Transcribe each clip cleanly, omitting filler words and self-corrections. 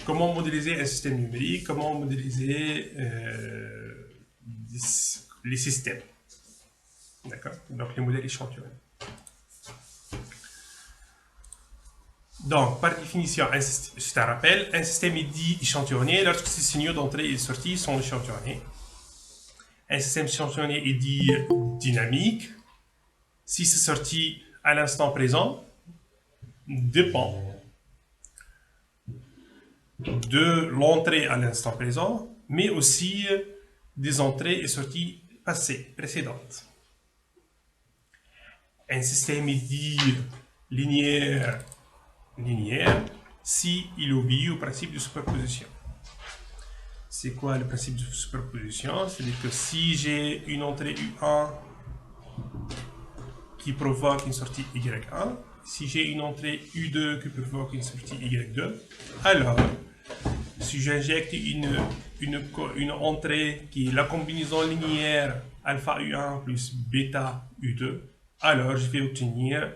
comment modéliser un système numérique, comment modéliser les systèmes. D'accord? Donc les modèles échantillonnés. Donc, par définition, je te rappelle, un système est dit échantillonné lorsque ses signaux d'entrée et de sortie sont échantillonnés. Un système échantillonné est dit dynamique si ses sorties à l'instant présent dépend de l'entrée à l'instant présent, mais aussi des entrées et sorties passées, précédentes. Un système est dit linéaire si il obéit au principe de superposition. C'est quoi le principe de superposition? C'est-à-dire que si j'ai une entrée U1 qui provoque une sortie Y1, si j'ai une entrée U2 qui provoque une sortie Y2, alors si j'injecte une entrée qui est la combinaison linéaire alpha U1 plus bêta U2, alors je vais obtenir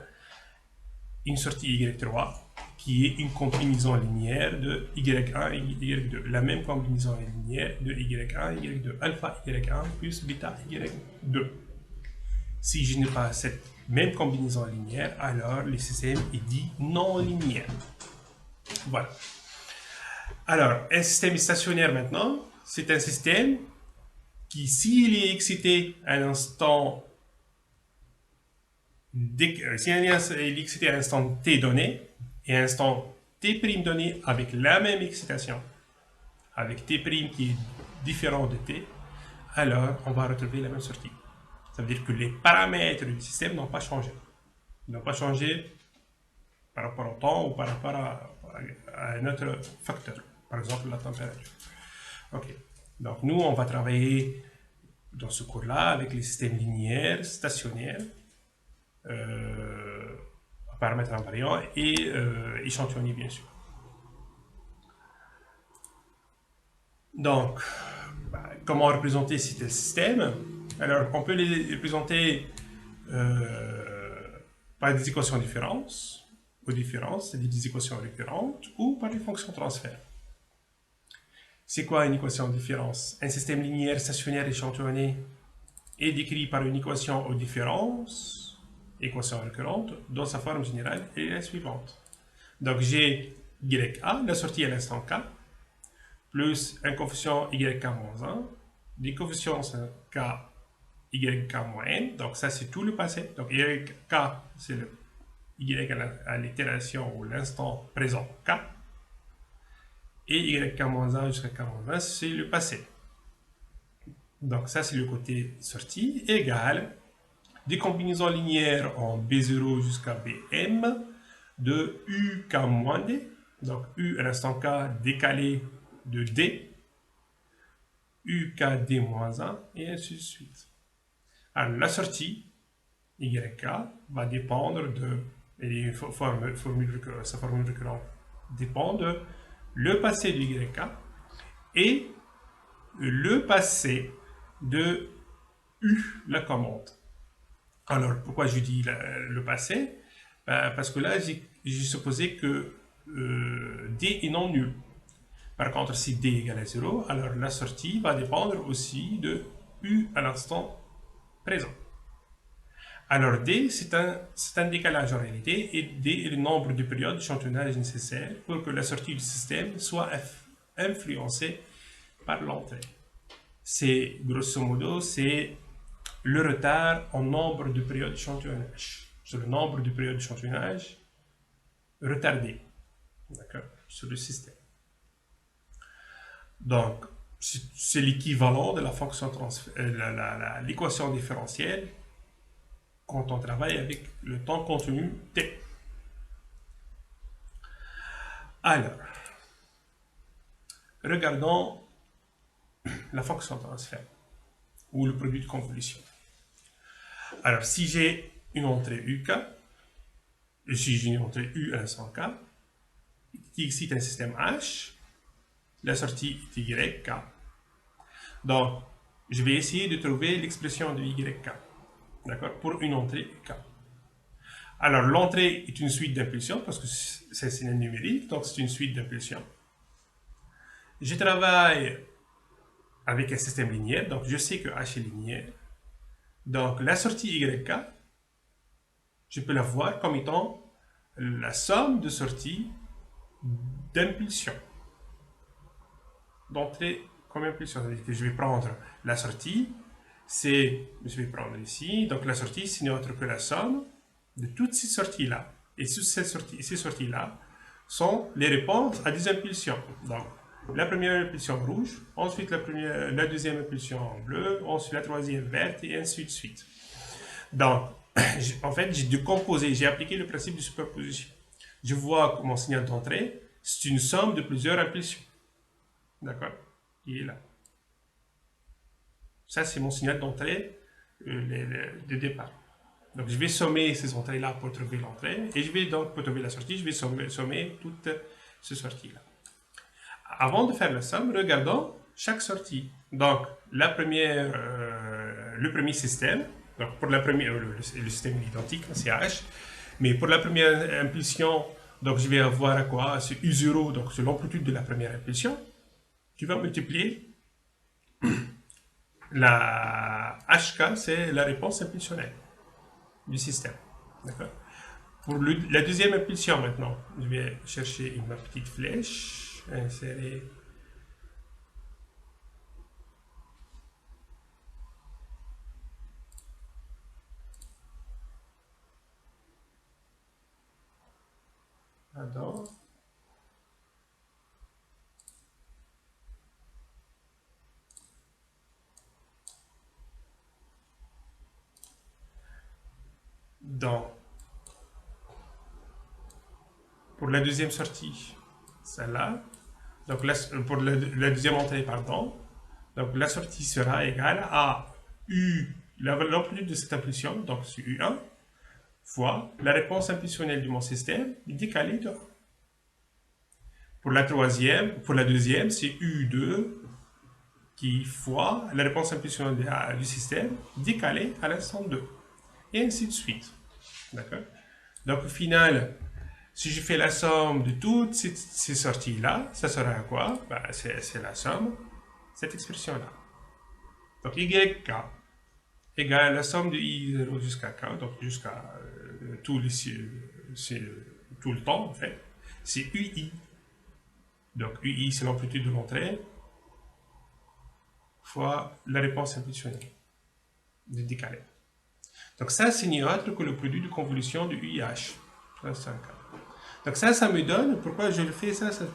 une sortie Y3 qui est une combinaison linéaire de Y1 et Y2. La même combinaison linéaire de Y1 et Y2. Alpha Y1 plus bêta Y2. Si je n'ai pas cette même combinaison linéaire, alors le système est dit non linéaire. Voilà. Alors, un système stationnaire maintenant, c'est un système qui, s'il est excité à un instant si il est excité à un instant t donné et à un instant t' donné avec la même excitation, avec t' qui est différent de t, alors on va retrouver la même sortie. Ça veut dire que les paramètres du système n'ont pas changé. Ils n'ont pas changé par rapport au temps ou par rapport à un autre facteur, par exemple la température. Ok. Donc nous, on va travailler dans ce cours-là avec les systèmes linéaires, stationnaires, paramètres invariants et échantillonnés, bien sûr. Donc, comment représenter ces systèmes? Alors, on peut les représenter par des équations différentes, c'est-à-dire des équations récurrentes, ou par des fonctions transfert. C'est quoi une équation de différence? Un système linéaire stationnaire échantillonné est décrit par une équation aux différences, équation récurrente, dont sa forme générale est la suivante. Donc j'ai YA, la sortie à l'instant K, plus un coefficient YK-1, des coefficients K, YK-N, donc ça c'est tout le passé. Donc YK, c'est le Y à l'itération ou l'instant présent K, et YK-1 jusqu'à K-1, c'est le passé. Donc ça c'est le côté sortie, égale des combinaisons linéaires en B0 jusqu'à Bm de UK-D, donc U à l'instant K décalé de D, UKD-1, et ainsi de suite. Alors la sortie, YK, va dépendre de, et sa formule récurrente dépend de le passé de YK et le passé de U, la commande. Alors, pourquoi je dis le passé? Parce que là, j'ai supposé que D est non nul. Par contre, si D égale à 0, alors la sortie va dépendre aussi de U à l'instant présent. Alors D, c'est un décalage en réalité, et D est le nombre de périodes d'échantillonnage nécessaires pour que la sortie du système soit influencée par l'entrée. C'est, grosso modo, c'est le retard en nombre de périodes d'échantillonnage. C'est le nombre de périodes d'échantillonnage retardé, d'accord, sur le système. Donc, c'est l'équivalent de la fonction l'équation différentielle quand on travaille avec le temps contenu t. Alors, regardons la fonction transfert ou le produit de convolution. Alors, si j'ai une entrée UK, si j'ai une entrée U à l'instant K, qui excite un système H, la sortie est YK. Donc, je vais essayer de trouver l'expression de YK, d'accord, pour une entrée K. Alors, l'entrée est une suite d'impulsions, parce que c'est un numérique, donc c'est une suite d'impulsions. Je travaille avec un système linéaire, donc je sais que H est linéaire. Donc la sortie YK, je peux la voir comme étant la somme de sorties d'impulsion. D'entrée comme impulsion. C'est-à-dire que je vais prendre la sortie, je vais prendre ici, donc la sortie, c'est n'est autre que la somme de toutes ces sorties-là. Et ces sorties-là sont les réponses à des impulsions. Donc, la première impulsion rouge, ensuite la deuxième impulsion bleue, ensuite la troisième verte, et ainsi de suite. Donc, en fait, j'ai décomposé, j'ai appliqué le principe de superposition. Je vois que mon signal d'entrée, c'est une somme de plusieurs impulsions. D'accord? Il est là. Ça, c'est mon signal d'entrée de départ. Donc, je vais sommer ces entrées-là pour trouver l'entrée. Et je vais donc, pour trouver la sortie, je vais sommer toutes ces sorties-là. Avant de faire la somme, regardons chaque sortie. Donc, le premier système, donc pour la première, le système est identique, c'est H. Mais pour la première impulsion, donc je vais avoir à quoi? C'est U0, donc c'est l'amplitude de la première impulsion. Tu vas multiplier la HK, c'est la réponse impulsionnelle du système. D'accord? Pour la deuxième impulsion maintenant, je vais chercher une petite flèche, insérer. Pardon. Donc, pour la deuxième sortie, celle-là, donc pour la deuxième entrée, pardon, donc la sortie sera égale à U, l'amplitude de cette impulsion, donc c'est U1, fois la réponse impulsionnelle de mon système décalée de 1. Pour la deuxième, c'est U2 qui fois la réponse impulsionnelle du système décalée à l'instant 2. Et ainsi de suite. D'accord? Donc au final, si je fais la somme de toutes ces sorties-là, ça sera quoi? Ben, c'est la somme, cette expression-là. Donc YK égale la somme de I0 jusqu'à K, donc jusqu'à tout le temps en fait, c'est UI. Donc UI c'est l'amplitude de l'entrée fois la réponse impulsionnelle de décalé. Donc ça c'est ni autre que le produit de convolution de UIH. Donc ça me donne, pourquoi je le fais ça, c'est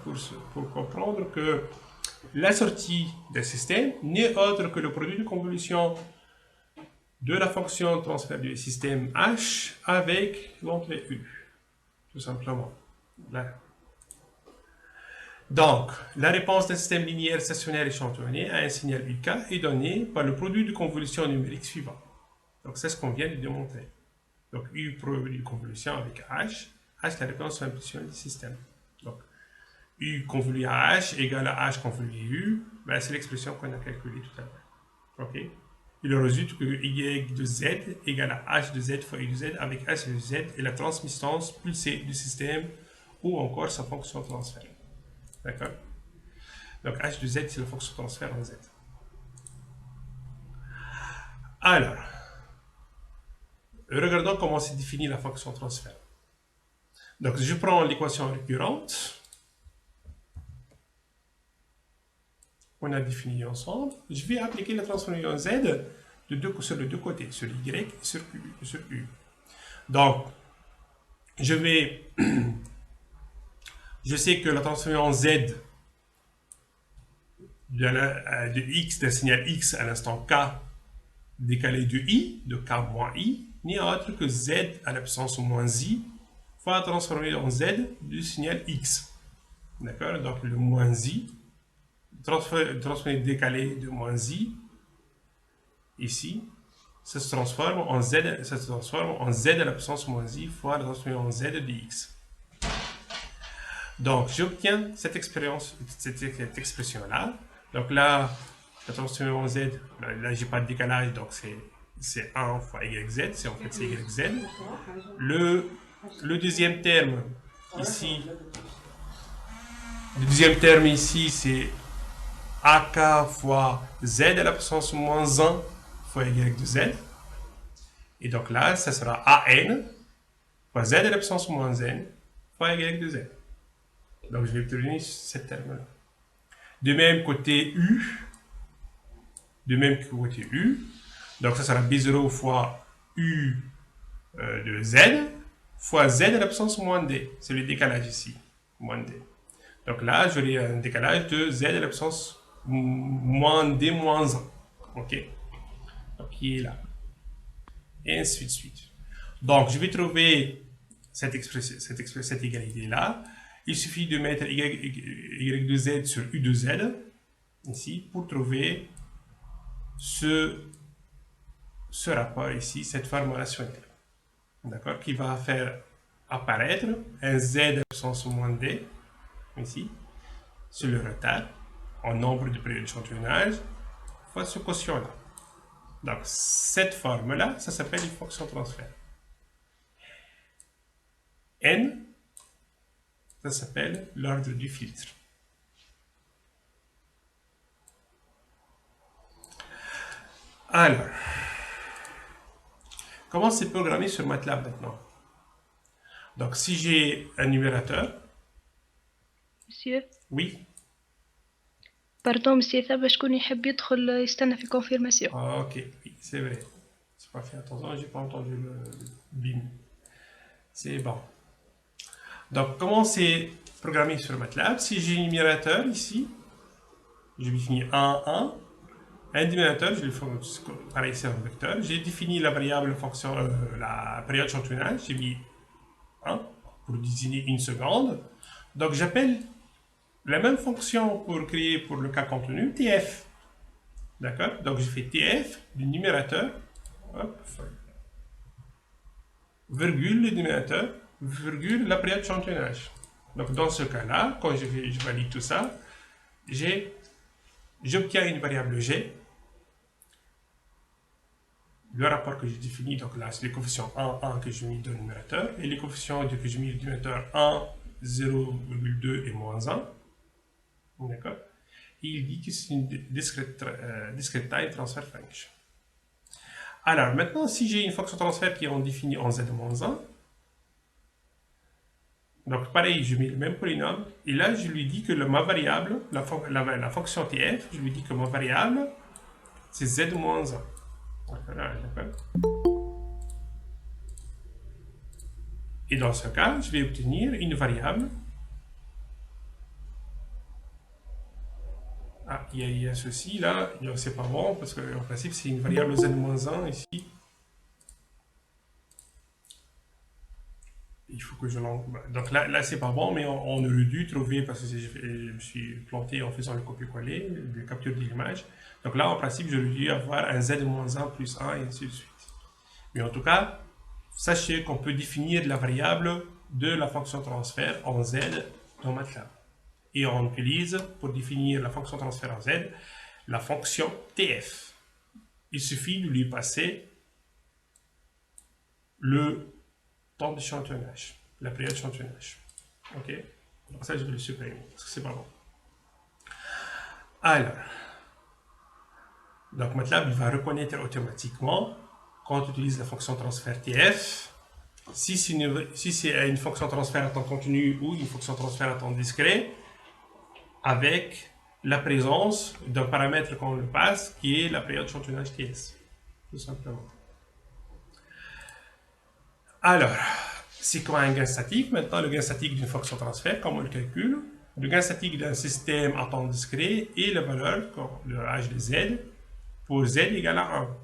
pour comprendre que la sortie d'un système n'est autre que le produit de convolution de la fonction de transfert du système H avec l'entrée U, tout simplement. Là. Donc, la réponse d'un système linéaire stationnaire échantillonné à un signal UK est donnée par le produit de convolution numérique suivant. Donc, c'est ce qu'on vient de démontrer. Donc, U produit de convolution avec H, H la réponse impulsionnelle du système. Donc, U convolue à H égale à H convolue à U, ben, c'est l'expression qu'on a calculée tout à l'heure. OK? Il résulte que Y de Z égale à H de Z fois U de Z avec H de Z et la transmittance pulsée du système ou encore sa fonction transfert. D'accord? Donc H de Z, c'est la fonction transfert en Z. Alors, regardons comment c'est défini la fonction transfert. Donc, je prends l'équation récurrente. On a défini ensemble. Je vais appliquer la transformation Z sur les deux côtés, sur Y et sur U. Donc, je sais que la transformation Z de X, d'un signal X à l'instant K décalé de I, de K moins I, n'est autre que Z à la puissance moins I, fois transformé en Z du signal X. D'accord? Donc le moins I, transformé décalé de moins I, ici, ça se transforme en Z à la puissance moins I, fois transformé en Z de X. Donc j'obtiens cette expression-là. Donc là, la transformation en Z, là j'ai pas de décalage, donc c'est 1 fois YZ, c'est en fait c'est YZ. Le deuxième terme ici, c'est AK fois Z à la puissance moins 1 fois Y de Z. Et donc là, ça sera AN fois Z à la puissance moins N fois Y de Z. Donc je vais obtenir cette terme-là. De même côté U, donc ça sera B0 fois U de Z fois Z à la puissance moins D. C'est le décalage ici, moins D. Donc là, j'aurai un décalage de Z à la puissance moins D moins 1. OK? Donc qui est là. Et ainsi de suite. Donc je vais trouver cette égalité-là. Il suffit de mettre Y de Z sur U de Z, ici, pour trouver ce rapport ici, cette forme rationnelle. D'accord? Qui va faire apparaître un Z à la puissance moins D, ici, sur le retard, en nombre de périodes d'échantillonnage, fois ce quotient-là. Donc, cette forme-là, ça s'appelle une fonction transfert. N, ça s'appelle l'ordre du filtre. Alors, comment c'est programmé sur MATLAB maintenant? Donc, si j'ai un numérateur... Monsieur? Oui. Pardon, monsieur, ثابت شكون يحب يدخل يستنى في confirmation. Ok, oui, c'est vrai. J'ai pas fait attention, j'ai pas entendu le bim. C'est bon. Donc, comment c'est programmé sur MATLAB? Si j'ai un numérateur ici, je définis 1, 1. Un dénominateur, je le fais pareil, c'est un vecteur. J'ai défini la variable fonction, la période d'échantillonnage, j'ai mis 1 pour désigner une seconde. Donc, j'appelle la même fonction pour créer pour le cas contenu, TF. D'accord? Donc, j'ai fait TF du numérateur, hop, virgule le dénominateur, virgule la période d'échantillonnage. Donc, dans ce cas-là, quand je valide tout ça, j'obtiens une variable G. Le rapport que j'ai défini, donc là, c'est les coefficients 1, 1 que j'ai mis dans le numérateur, et les coefficients que j'ai mis dans le dénominateur 1, 0,2 et moins 1. D'accord? Et il dit que c'est une discrete time transfer function. Alors, maintenant, si j'ai une fonction transfert qui est définie en z-1, donc pareil, je mets le même polynôme, et là, je lui dis que ma variable, la fonction tf, je lui dis que ma variable, c'est z-1. Et dans ce cas, je vais obtenir une variable. Ah, il y a ceci là, c'est pas bon parce qu'en principe c'est une variable z-1 ici. Il faut que je l'envoie. Donc là c'est pas bon, mais on aurait dû trouver parce que je me suis planté en faisant le copier-coller, de capture de l'image. Donc là en principe j'aurais dû avoir un z-1 plus 1 et ainsi de suite. Mais en tout cas, sachez qu'on peut définir la variable de la fonction transfert en z dans MATLAB. Et on utilise, pour définir la fonction transfert en z, la fonction tf. Il suffit de lui passer le temps d'échantillonnage, la période d'échantillonnage. Ok? Donc ça, je vais le supprimer, parce que c'est pas bon. Alors, donc MATLAB, il va reconnaître automatiquement, quand on utilise la fonction transfert tf, si c'est une fonction transfert à temps continu ou une fonction transfert à temps discret, avec la présence d'un paramètre qu'on le passe, qui est la période d'échantillonnage TS, tout simplement. Alors, c'est quoi un gain statique? Maintenant, le gain statique d'une fonction transfert, comment on le calcule? Le gain statique d'un système à temps discret et la valeur, le h de z, pour z égale à 1.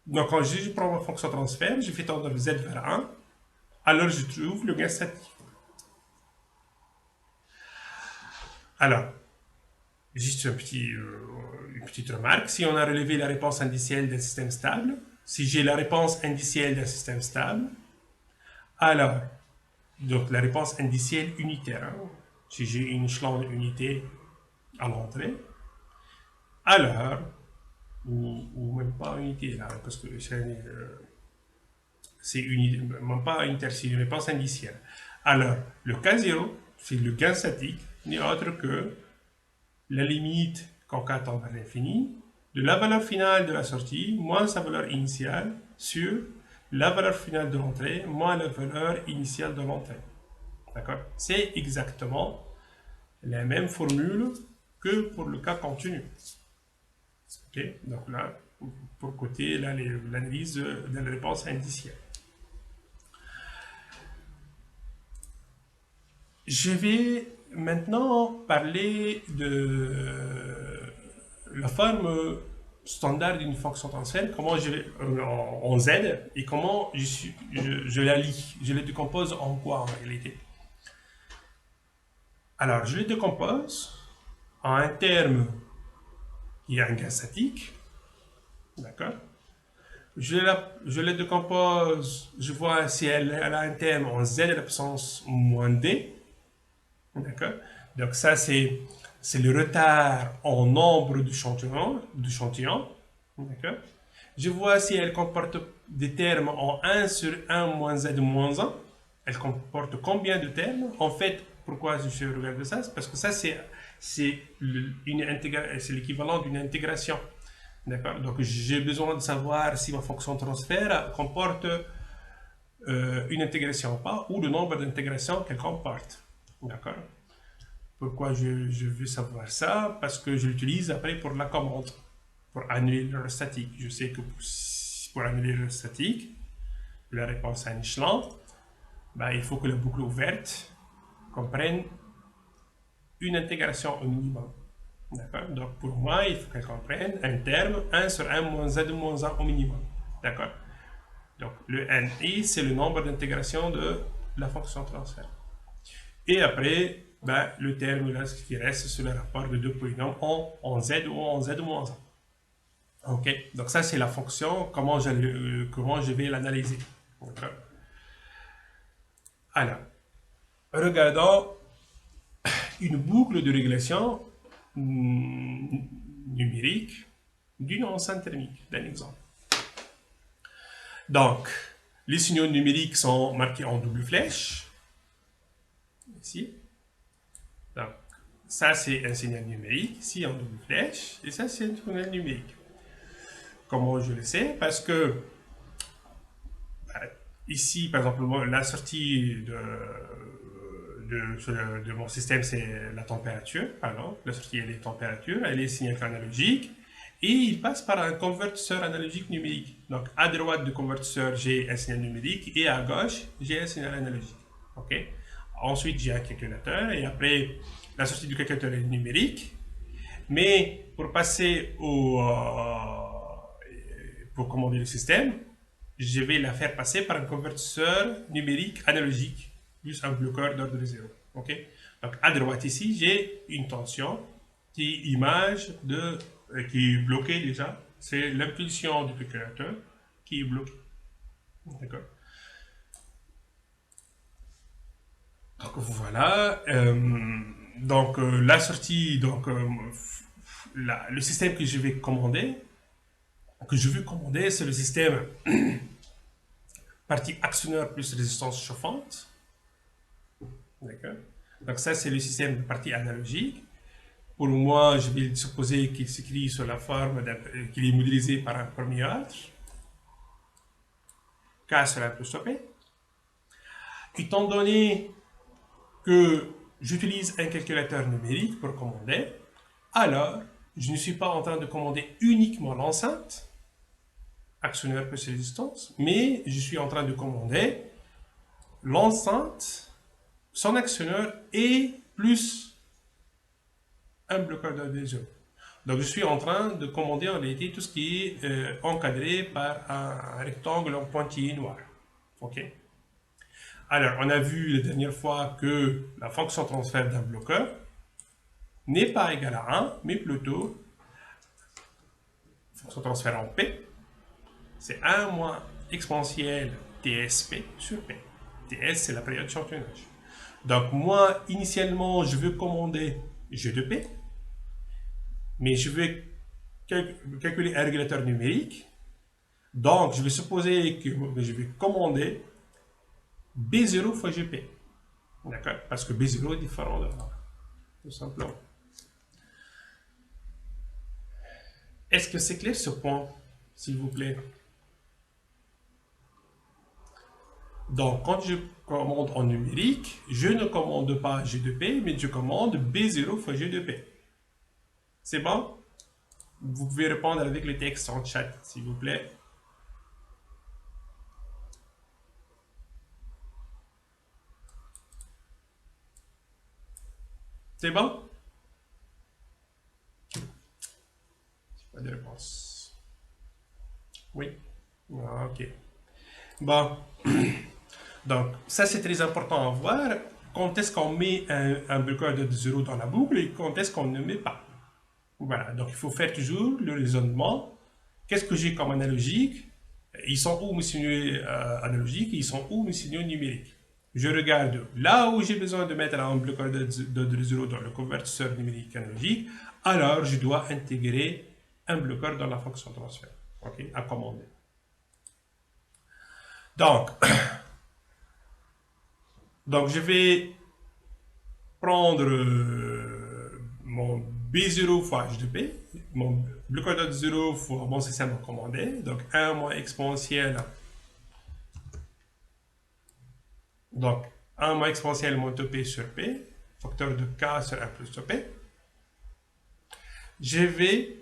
Donc, quand je prends ma fonction transfert, je fais tendre z vers 1, alors je trouve le gain statique. Alors, juste une petite remarque, si on a relevé la réponse indicielle d'un système stable, si j'ai la réponse indicielle d'un système stable, alors, donc la réponse indicielle unitaire, hein, si j'ai une échelon d'unité à l'entrée, alors, ou même pas unité là, parce que c'est unité, même pas unitaire, c'est une réponse indicielle. Alors, le K0, c'est le gain statique, n'est autre que la limite concat tend vers l'infini de la valeur finale de la sortie moins sa valeur initiale sur la valeur finale de l'entrée moins la valeur initiale de l'entrée. D'accord? C'est exactement la même formule que pour le cas continu. Ok? Donc là, pour côté l'analyse de la réponse indicielle. Je vais maintenant parler de la forme standard d'une fonction transfert, comment je vais en Z et comment je la lis, je la décompose en quoi en réalité. Alors, je les décompose en un terme qui est un gaz statique, d'accord? Je les décompose, je vois si elle a un terme en Z de la puissance moins D, d'accord? Donc ça, c'est le retard en nombre d'échantillons, d'accord? Je vois si elle comporte des termes en 1 sur 1 moins Z moins 1. Elle comporte combien de termes? En fait, pourquoi je regarde ça? C'est parce que ça, c'est l'équivalent d'une intégration. D'accord? Donc, j'ai besoin de savoir si ma fonction transfert comporte une intégration ou pas, ou le nombre d'intégrations qu'elle comporte. D'accord? Pourquoi je veux savoir ça? Parce que je l'utilise après pour la commande, pour annuler l'erreur statique. Je sais que pour annuler l'erreur statique, la réponse à un échelon, ben, il faut que la boucle ouverte comprenne une intégration au minimum. D'accord? Donc pour moi, il faut qu'elle comprenne un terme 1 sur 1 moins z moins 1 au minimum. D'accord? Donc le NI, c'est le nombre d'intégrations de la fonction transfert. Et après, ben, le terme là, ce qui reste, c'est le rapport de deux polynômes en z ou en z moins 1. Ok? Donc ça, c'est la fonction, comment je vais l'analyser. D'accord? Alors, regardons une boucle de régulation numérique d'une enceinte thermique, d'un exemple. Donc, les signaux numériques sont marqués en double flèche, ici. Donc, ça c'est un signal numérique, ici en double flèche, et ça c'est un signal numérique. Comment je le sais? Parce que ici, par exemple, la sortie de mon système, c'est la température, pardon. La sortie, elle est température, elle est signal analogique, et il passe par un convertisseur analogique numérique. Donc, à droite du convertisseur, j'ai un signal numérique, et à gauche, j'ai un signal analogique. Ok? Ensuite, j'ai un calculateur, et après, la sortie du calculateur est numérique, mais pour passer pour commander le système, je vais la faire passer par un convertisseur numérique analogique, plus un bloqueur d'ordre 0. Ok? Donc à droite ici, j'ai une tension qui qui est bloquée déjà. C'est l'impulsion du calculateur qui est bloquée. D'accord? Donc voilà. La sortie, le système que je veux commander, c'est le système partie actionneur plus résistance chauffante. D'accord? Donc ça, c'est le système de partie analogique. Pour moi, je vais supposer qu'il s'écrit sous la forme qu'il est modélisé par un premier ordre. K sera un peu stoppé. Étant donné que j'utilise un calculateur numérique pour commander, alors je ne suis pas en train de commander uniquement l'enceinte, actionneur plus résistance, mais je suis en train de commander l'enceinte, son actionneur et plus un bloqueur d'adhésion. Donc je suis en train de commander en réalité tout ce qui est encadré par un rectangle en pointillé noir. Ok? Alors on a vu la dernière fois que la fonction transfert d'un bloqueur n'est pas égale à 1, mais plutôt fonction transfert en P, c'est 1 moins exponentielle TSP sur P. TS, c'est la période d'échantillonnage. Donc moi, initialement, je veux commander G de P, mais je veux calculer un régulateur numérique. Donc, je vais supposer que je vais commander B0 fois GP. D'accord? Parce que B0 est différent de 1. Tout simplement. Est-ce que c'est clair ce point, s'il vous plaît? Donc, quand je commande en numérique, je ne commande pas G2P, mais je commande B0 fois G2P. C'est bon? Vous pouvez répondre avec le texte en chat, s'il vous plaît. C'est bon? Pas de réponse. Oui? Ah, ok. Bon. Donc, ça, c'est très important à voir. Quand est-ce qu'on met un bloqueur de 0 dans la boucle et quand est-ce qu'on ne met pas. Voilà. Donc, il faut faire toujours le raisonnement. Qu'est-ce que j'ai comme analogique? Ils sont où mes signaux analogiques et ils sont où mes signaux numériques? Je regarde là où j'ai besoin de mettre un bloqueur de 0 dans le convertisseur numérique analogique, alors je dois intégrer un bloqueur dans la fonction transfert. OK, à commander. Donc, je vais prendre mon B0 fois H2P, mon bloqueur de 0 fois mon système commandé, donc 1 moins exponentiel. Donc, 1 moins exponentielle moins 2p sur p, facteur de k sur 1 plus 2p. Je vais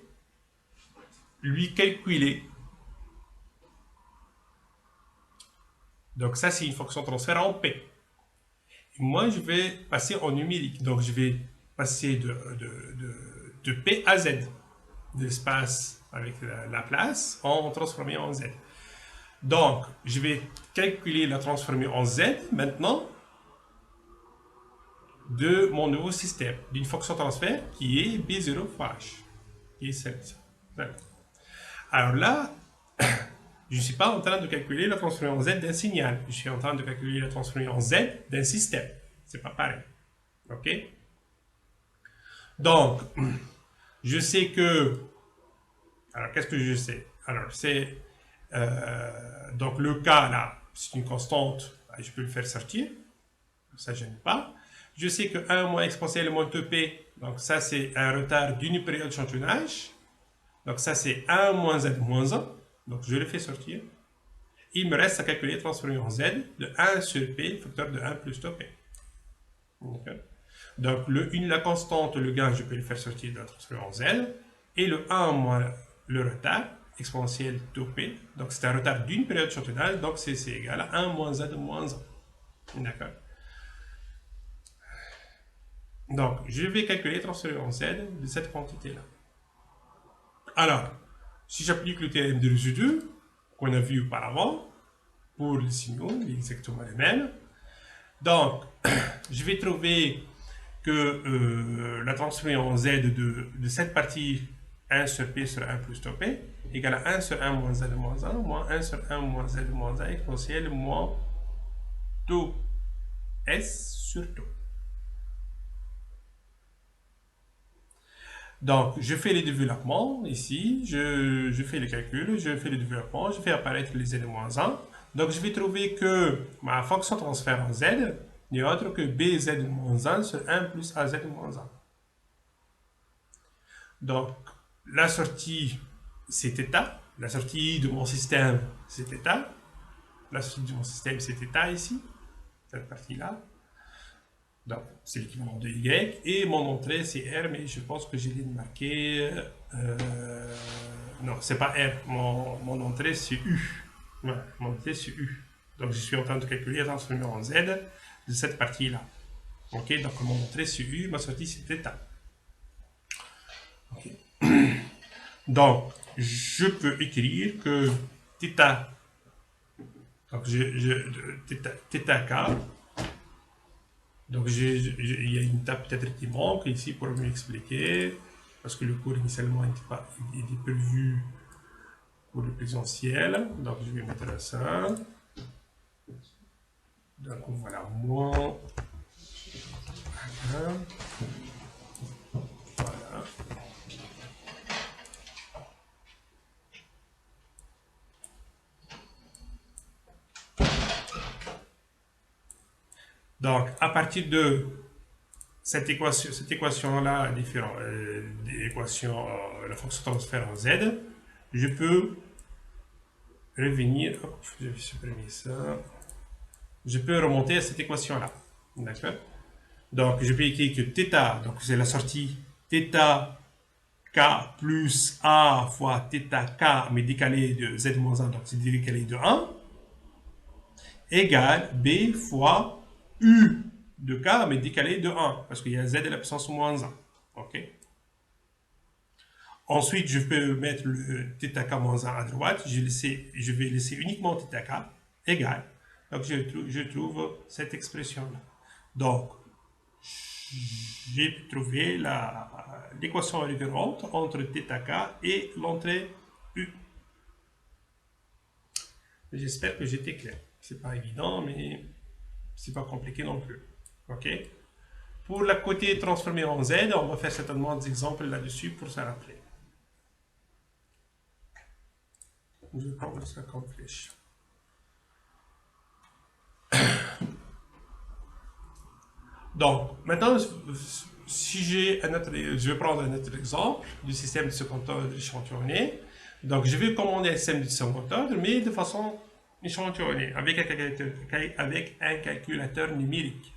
lui calculer. Donc, ça, c'est une fonction transfert en p. Et moi, je vais passer en numérique. Donc, je vais passer de p à z, de l'espace avec la place, en transformé en z. Donc, je vais calculer la transformée en z maintenant de mon nouveau système, d'une fonction transfert qui est B0 fois H, qui est celle-ci. Alors là, je ne suis pas en train de calculer la transformée en Z d'un signal, je suis en train de calculer la transformée en Z d'un système. C'est pas pareil. OK? Donc, je sais que... Alors, qu'est-ce que je sais? Alors, c'est... donc, le K, là, c'est une constante, je peux le faire sortir. Ça ne gêne pas. Je sais que 1 moins exponentielle moins 2p, donc ça c'est un retard d'une période d'échantillonnage. Donc ça c'est 1 moins z moins 1. Donc je le fais sortir. Il me reste à calculer transformer en z de 1 sur p, facteur de 1 plus 2p. Donc la constante, le gain, je peux le faire sortir de la transformée en z. Et le 1 moins le retard, exponentielle 2p. Donc c'est un retard d'une période d'échantillonnage, donc c'est égal à 1 moins z moins 1. D'accord? Donc, je vais calculer transformer en z de cette quantité-là. Alors, si j'applique le théorème de résidu qu'on a vu auparavant, pour les signaux, exactement les mêmes, donc, je vais trouver que la transformée en z de cette partie 1 sur p sur 1 plus 2p égale à 1 sur 1 moins z moins 1 moins 1 sur 1 moins z moins 1 exponentielle moins 2s sur 2. Donc, je fais les développements ici, je fais les calculs, je fais les développements, je fais apparaître les z-1. Donc, je vais trouver que ma fonction transfert en z n'est autre que bz-1 sur 1 plus az-1. Donc, la sortie, c'est θ. La sortie de mon système, c'est θ. La sortie de mon système, c'est θ ici, cette partie-là. Donc, c'est l'équivalent de Y. Et mon entrée, c'est R, mais je pense que j'ai marqué... non, c'est pas R. Mon entrée, c'est U. Voilà, mon entrée, c'est U. Donc, je suis en train de calculer la transformée en Z de cette partie-là. Ok, donc mon entrée, c'est U, ma sortie, c'est θ. Ok. Donc, je peux écrire que θ, donc θk, donc il y a une étape peut-être qui manque ici pour m'expliquer, parce que le cours initialement était prévu pour le présentiel. Donc je vais mettre ça. Donc voilà, moins. Voilà. Voilà. Donc à partir de cette équation-là, la fonction transfert en z, je peux revenir, hop, je vais supprimer ça, je peux remonter à cette équation-là, d'accord? Donc, je peux écrire que θ, donc c'est la sortie θ k plus a fois θ k, mais décalé de z moins 1, donc c'est décalé de 1, égale b fois u de k, mais décalé de 1, parce qu'il y a z de la puissance moins 1. Ok. Ensuite, je peux mettre le θk moins 1 à droite, je vais laisser uniquement θk égale. Donc, je trouve cette expression-là. Donc, j'ai trouvé l'équation récurrente entre θk et l'entrée u. J'espère que j'étais clair. C'est pas évident, mais c'est pas compliqué non plus. Ok. Pour la côté transformé en z, on va faire certainement des exemples là-dessus pour se rappeler. Je vais prendre ça comme flèche. Donc, maintenant, si j'ai je vais prendre un autre exemple du système de second ordre échantillonné. Donc, je vais commander un système de second ordre, mais de façon échantillonnée, avec un calculateur numérique.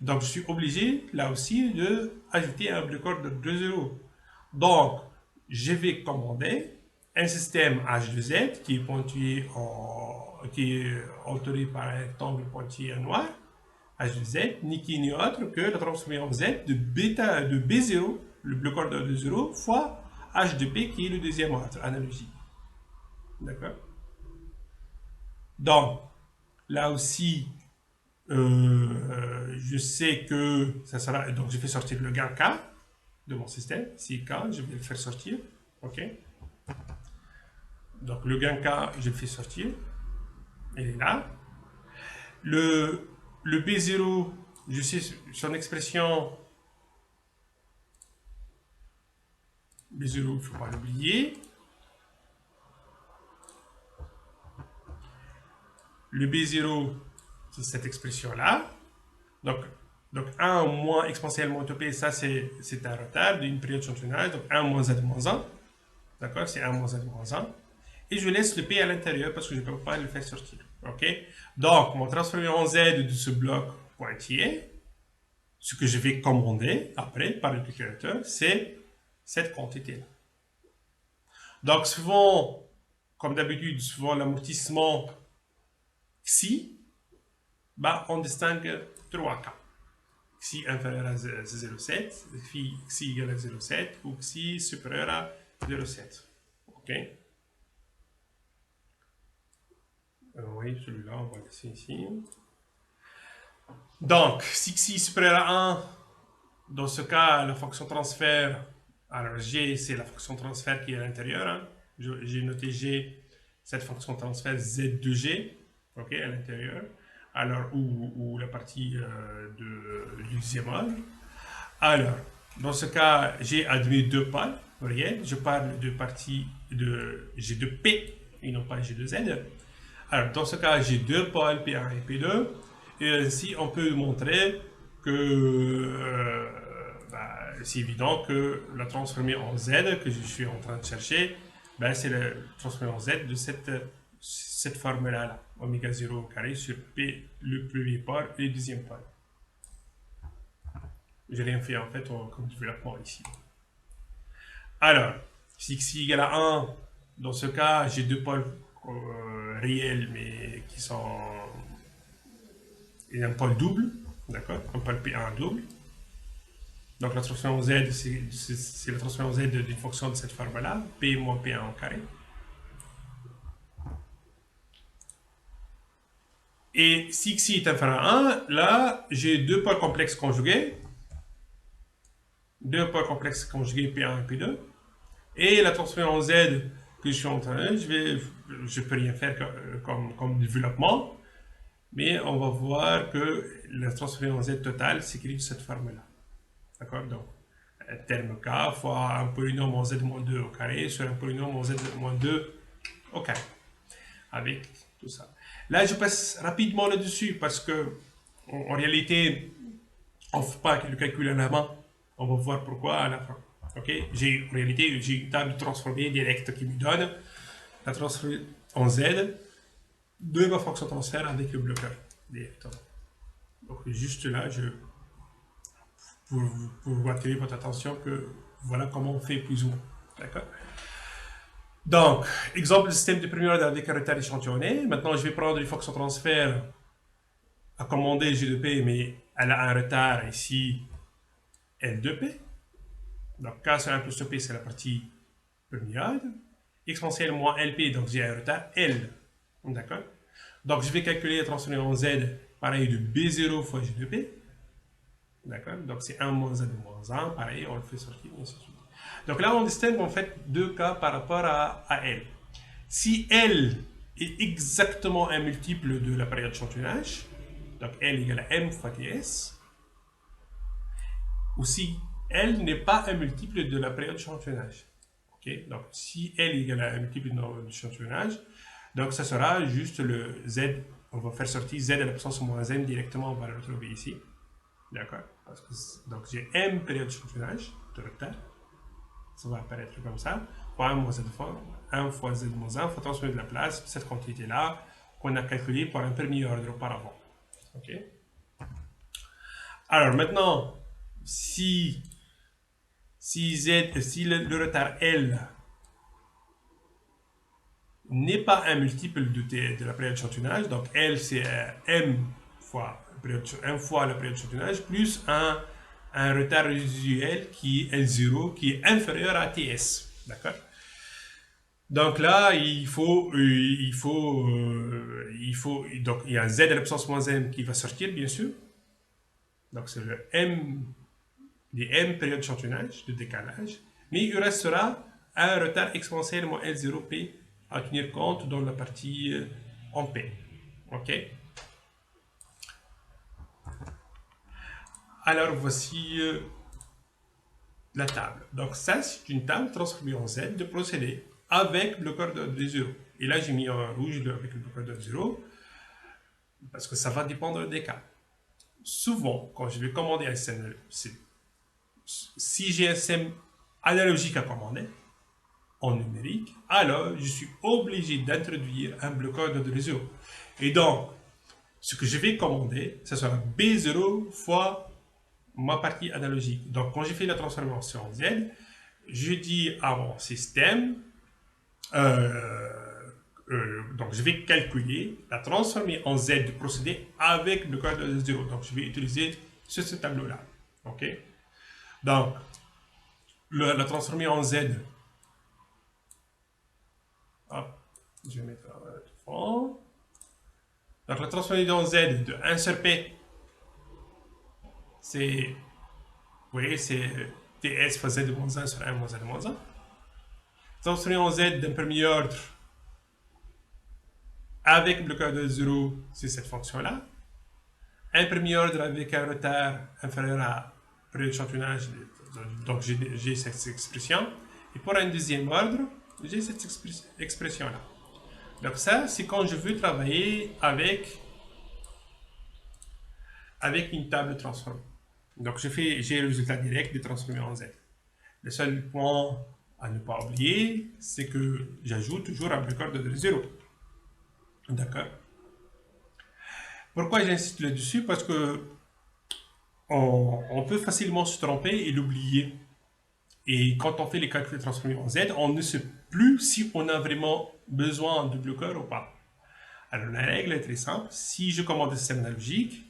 Donc, je suis obligé, là aussi, d'ajouter un bloc de 2 euros. Donc, je vais commander un système H de Z qui est qui est entouré par un rectangle pointillé noir, H de Z, ni qui ni autre que la transformation Z de B0, le bloc ordre de 0, fois H de P qui est le deuxième ordre analogique. D'accord? Donc, là aussi, je sais que ça sera. Donc, je fais sortir le gain K de mon système. Si K, je vais le faire sortir. OK? Donc, le gain K, je le fais sortir. Il est là. Le B0, je sais son expression. B0, il ne faut pas l'oublier. Le B0, c'est cette expression-là. Donc 1 moins exponentielle moins P, ça c'est un retard d'une période échantillonnage. Donc 1 moins Z moins 1. D'accord? C'est 1 moins Z moins 1. Et je laisse le P à l'intérieur parce que je ne peux pas le faire sortir. Ok? Donc, mon transformé en Z de ce bloc pointillé, ce que je vais commander après par le calculateur, c'est cette quantité-là. Donc, souvent, comme d'habitude, souvent l'amortissement xi, bah, on distingue 3 cas. Xi inférieur à 0,7, xi égal à 0,7 ou xi supérieur à 0,7. Ok? Oui, celui-là, on va laisser ici. Donc, si xi est supérieur à 1, dans ce cas, la fonction transfert, alors g, c'est la fonction transfert qui est à l'intérieur. Hein. J'ai noté g, cette fonction transfert z de g, ok, à l'intérieur. Alors, ou la partie du deuxième ordre. Alors, dans ce cas, j'ai admis deux pôles réels. Je parle de partie de G de P et non pas G de Z. Alors, dans ce cas, j'ai deux pôles P1 et P2. Et ainsi, on peut montrer que c'est évident que la transformée en Z que je suis en train de chercher, c'est la transformée en Z de cette formule-là, oméga 0 au carré sur P, le premier pôle et le deuxième pôle. J'ai rien fait en fait comme développement ici. Alors, si x égale à 1, dans ce cas, j'ai deux pôles réels, mais qui sont. Il y a un pôle double, d'accord? Un pôle P1 double. Donc la transformation Z, c'est la transformation Z d'une fonction de cette forme-là, P moins P1 au carré. Et si x est inférieur à 1, là, j'ai deux pôles complexes conjugués. Deux pôles complexes conjugués P1 et P2. Et la transformation Z que je suis en train de je peux rien faire comme développement, mais on va voir que la transformation Z totale s'écrit de cette forme-là. D'accord? Donc, terme K fois un polynôme en Z moins 2 au carré sur un polynôme en Z moins 2 au carré. Avec tout ça. Là, je passe rapidement là-dessus parce que, en réalité, On ne fait pas le calcul à la main. On va voir pourquoi à la fin. Ok, en réalité, j'ai une table transformée directe qui me donne la transformée en Z de ma fonction transfert avec le bloqueur directement. Donc juste là, pour attirer votre attention que voilà comment on fait plus ou moins. D'accord. Donc, exemple de système de premier ordre avec un retard échantillonné. Maintenant, je vais prendre une fonction transfert à commander G2P, mais elle a un retard ici L2P. Donc, K sur 1 plus 2P, c'est la partie première. Exponentielle moins LP, donc j'ai un retard L. D'accord. Donc, je vais calculer la transformée en Z, pareil, de B0 fois G2P. D'accord. Donc, c'est 1 moins Z moins 1. Pareil, on le fait sortir, et ainsi de suite. Donc là, on distingue en fait deux cas par rapport à L. Si L est exactement un multiple de la période d'échantillonnage, donc L égale à M fois TS, ou si L n'est pas un multiple de la période d'échantillonnage. Okay? Donc si L égale à un multiple de l'échantillonnage, donc ça sera juste le Z, on va faire sortir Z à la puissance moins M directement, on va le retrouver ici. D'accord. Donc j'ai M période d'échantillonnage de retard. Ça va apparaître comme ça, fois 1 moins Z fois 1 fois Z moins 1, il faut transformer de la place, cette quantité-là qu'on a calculée pour un premier ordre auparavant. Ok. Alors maintenant, si le retard L n'est pas un multiple de la période d'échantillonnage, donc L c'est M fois la période d'échantillonnage plus un retard résiduel qui est L0 qui est inférieur à TS. D'accord. Donc là, donc il y a un Z à la puissance moins M qui va sortir, bien sûr. Donc c'est le M, des M période d'échantillonnage, de décalage. Mais il restera un retard exponentiel moins L0P à tenir compte dans la partie en P. Ok. Alors voici la table. Donc ça, c'est une table transformée en Z de procédé avec le bloqueur de 0. Et là, j'ai mis en rouge avec le bloqueur de 0 parce que ça va dépendre des cas. Souvent, quand je vais commander un système, si j'ai un système analogique à commander en numérique, alors je suis obligé d'introduire un bloqueur de 0. Et donc, ce que je vais commander, ce sera B0 fois ma partie analogique. Donc, quand j'ai fait la transformation en Z, je dis à mon système, donc je vais calculer la transformer en Z du procédé avec le code de 0. Donc, je vais utiliser ce tableau-là. OK? Donc, la transformer en Z. Hop, je vais mettre le fond. Donc, la transformer en Z de 1 sur P, c'est, vous voyez, c'est TS fois Z moins 1 sur 1 moins Z moins 1. Transformer en Z d'un premier ordre avec le bloqueur de 0, c'est cette fonction-là. Un premier ordre avec un retard inférieur à période d'échantillonnage, donc j'ai cette expression. Et pour un deuxième ordre, j'ai cette expression-là. Donc ça, c'est quand je veux travailler avec une table transformée. Donc j'ai le résultat direct de transformer en Z. Le seul point à ne pas oublier, c'est que j'ajoute toujours un bloqueur de 0. D'accord. Pourquoi j'insiste là-dessus? Parce que on peut facilement se tromper et l'oublier. Et quand on fait les calculs transformés en Z, on ne sait plus si on a vraiment besoin de bloqueur ou pas. Alors la règle est très simple. Si je commande un système analogique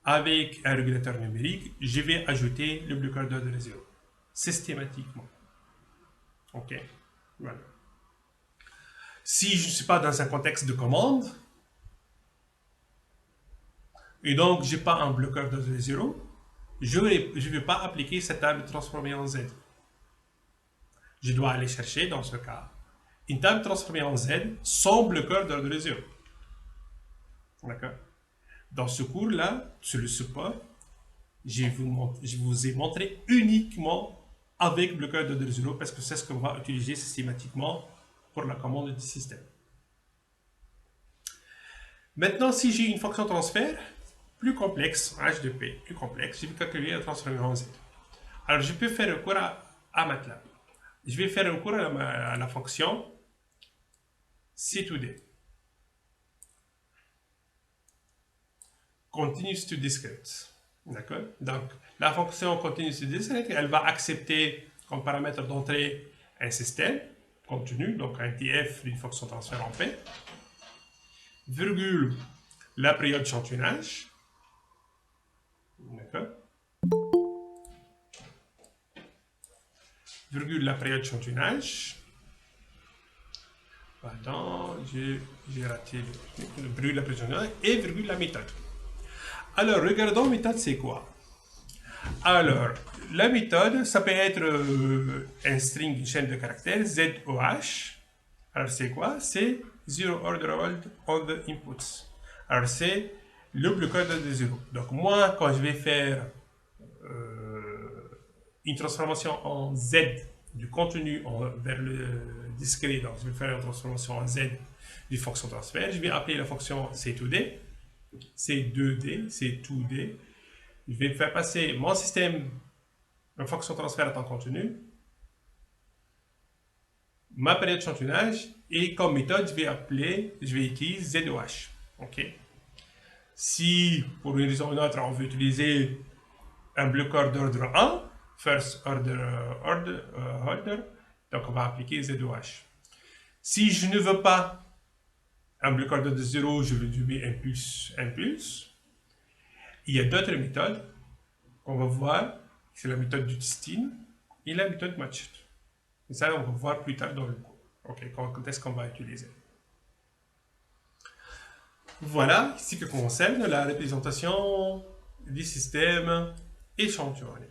avec un régulateur numérique, je vais ajouter le bloqueur de 0 systématiquement. Ok. Voilà. Si je ne suis pas dans un contexte de commande, et donc je n'ai pas un bloqueur de 0, je ne vais pas appliquer cette table transformée en Z. Je dois aller chercher, dans ce cas, une table transformée en Z sans bloqueur d'ordre 0. D'accord. Dans ce cours-là, sur le support, je vous ai montré uniquement avec bloqueur d'ordre 0 parce que c'est ce qu'on va utiliser systématiquement pour la commande du système. Maintenant, si j'ai une fonction transfert, plus complexe, H de P, plus complexe, je vais calculer la transformée en Z. Alors, je peux faire recours à MATLAB. Je vais faire recours à la fonction C2D. Continuous to discrete. D'accord? Donc, la fonction continuous to discrete, elle va accepter comme paramètre d'entrée un système contenu, donc un TF d'une fonction transfert en P, virgule la période d'échantillonnage. D'accord? Virgule la période d'échantillonnage. Pardon, j'ai raté le virgule la période d'échantillonnage et virgule la méthode. Alors, regardons la méthode, c'est quoi? Alors, la méthode, ça peut être un string, une chaîne de caractères, ZOH. Alors, c'est quoi? C'est Zero Order on the Inputs. Alors, c'est le blocage de 0. Donc, moi, quand je vais faire une transformation en Z du contenu vers le discret, donc je vais faire une transformation en Z du fonction transfert, je vais appeler la fonction C2D, C2D, C2D. Je vais faire passer mon système, une fonction transfert à temps contenu, ma période d'échantillonnage, et comme méthode, je vais utiliser ZOH. OK? Si, pour une raison ou une autre, on veut utiliser un bloqueur d'ordre 1, first order, donc on va appliquer ZOH. Si je ne veux pas un bloqueur d'ordre 0, je vais du impulse. Il y a d'autres méthodes qu'on va voir, c'est la méthode du testing et la méthode matched. Et ça, on va voir plus tard dans le cours. OK, quand est-ce qu'on va utiliser? Voilà, ici que concerne la représentation du système échantillonné.